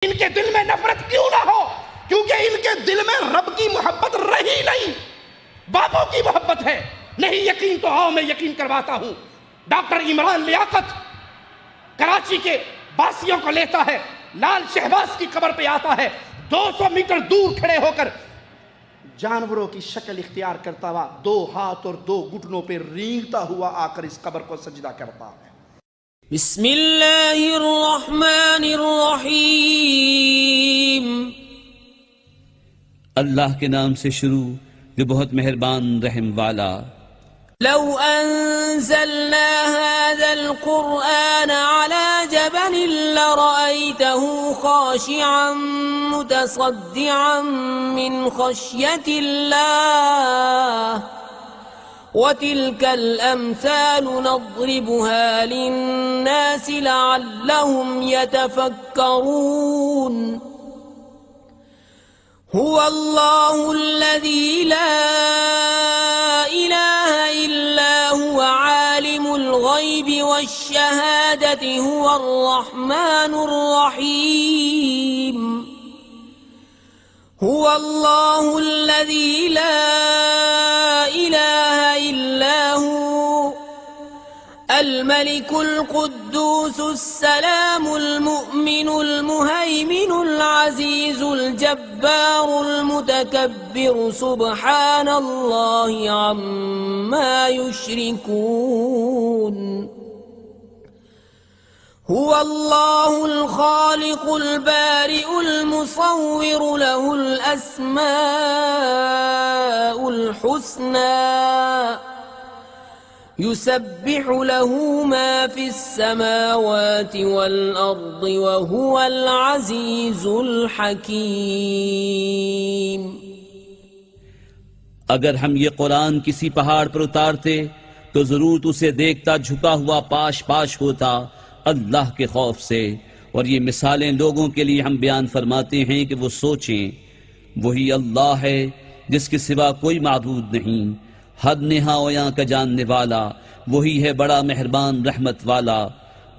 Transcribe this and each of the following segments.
इनके दिल में नफरत क्यों ना हो? क्योंकि इनके दिल में रब की मोहब्बत रही नहीं, बापों की मोहब्बत है। नहीं यकीन तो आओ मैं यकीन करवाता हूं। डॉक्टर इमरान लियाकत कराची के वासियों को लेता है, लाल शहबाज की कब्र पे आता है, 200 मीटर दूर खड़े होकर जानवरों की शक्ल इख्तियार करता हुआ 2 हाथ और 2 घुटनों पे रेंगता हुआ आकर इस कब्र को सजदा करता है। बिस्मिल्लाहिर्रहमानिर्रहीम। अल्लाह के नाम से शुरू जो बहुत मेहरबान रहम वाला। लौ अंज़लना हाज़ल क़ुरआन अला जबलिन लरअयतहु ख़ाशिअन मुतसद्दिअन मिन ख़श्यतिल्लाह वतिल्कल अम्सालु नज़रिबुहा लिन्नासि लअल्लहुम यतफक्करून। हुवल्लाहुल्लज़ी ला इलाहा इल्ला हुवा आलिमुल ग़ैबि वश्शहादति हुवर रहमानुर रहीम। हुवल्लाहुल्लज़ी ला इलाहा इल्ला हु अल-मलिकुल कुद्दूसुस सलामुल मुअ्मिनुल मुहैमिनुल अज़ीज़ुल जब्बारुल मुतकब्बिरु सुब्हानल्लाहि अम्मा युश्रिकून। हुवल्लाहुल खालिकुल बारिउल मुसव्विरु लहुल अस्माउल हुस्ना युसब्बिहु लहू मा फिस समावाति वल अर्दि व हुवल अज़ीज़ुल हकीम। अगर हम ये कुरान किसी पहाड़ पर उतारते तो जरूर उसे देखता झुका हुआ पाश पाश होता अल्लाह के खौफ से। और ये मिसालें लोगों के लिए हम बयान फरमाते हैं कि वो सोचें। वही अल्लाह है जिसके सिवा कोई माबूद नहीं, हद निहाया का जानने वाला। वही है बड़ा मेहरबान रहमत वाला।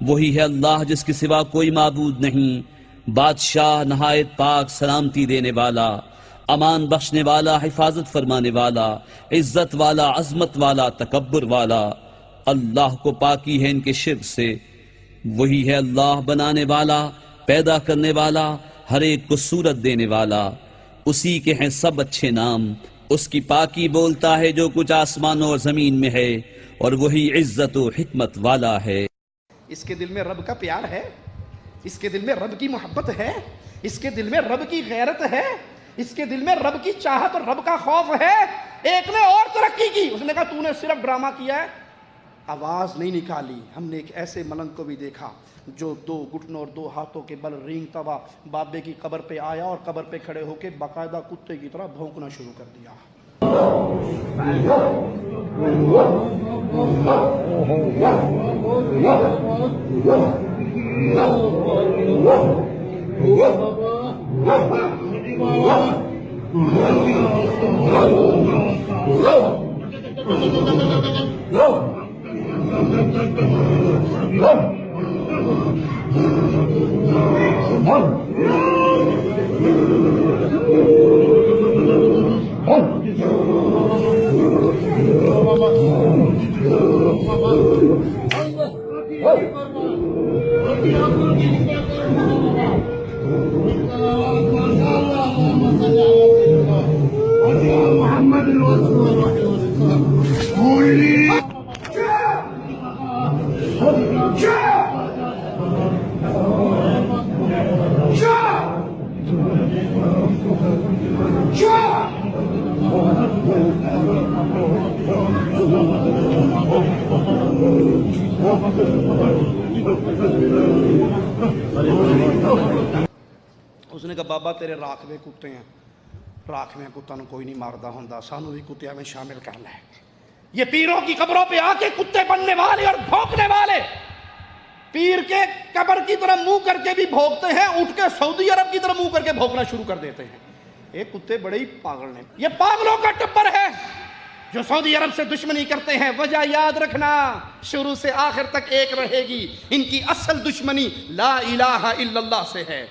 वही है अल्लाह जिसके सिवा कोई माबूद नहीं, बादशाह नहायत पाक सलामती देने वाला, अमान बख्शने वाला, हिफाजत फरमाने वाला, इज्जत वाला, अजमत वाला, तकब्बुर वाला। अल्लाह को पाकी है इनके शिर्क से। वही है अल्लाह बनाने वाला, पैदा करने वाला, हर एक को सूरत देने वाला। उसी के हैं सब अच्छे नाम। उसकी पाकी बोलता है जो कुछ आसमानों और जमीन में है, और वही इज्जत और हिकमत वाला है। इसके दिल में रब का प्यार है, इसके दिल में रब की मोहब्बत है, इसके दिल में रब की गैरत है, इसके दिल में रब की चाहत और रब का खौफ है। एक ने और तरक्की की, उसने कहा तूने सिर्फ ड्रामा किया है, आवाज नहीं निकाली। हमने एक ऐसे मलंग को भी देखा जो 2 घुटनों और 2 हाथों के बल रेंगता हुआ बाबे की कब्र पे आया और कब्र पे खड़े होकर बाकायदा कुत्ते की तरह भौंकना शुरू कर दिया। उसने कहा बाबा तेरे राखवे कुत्ते हैं, राखवे कुत्ता कोई नहीं मारदा होंदा, सानू भी कुत्तियां में शामिल कर ले। ये पीरों की कब्रों पे आके कुत्ते बनने वाले और भौंकने वाले पीर के कब्र की तरफ मुंह करके भी भौंकते हैं, उठ के सऊदी अरब की तरफ मुंह करके भौंकना शुरू कर देते हैं। ये कुत्ते बड़े ही पागल हैं। ये पागलों का टब्बर है जो सऊदी अरब से दुश्मनी करते हैं। वजह याद रखना, शुरू से आखिर तक एक रहेगी, इनकी असल दुश्मनी ला इलाहा इल्लल्लाह से है।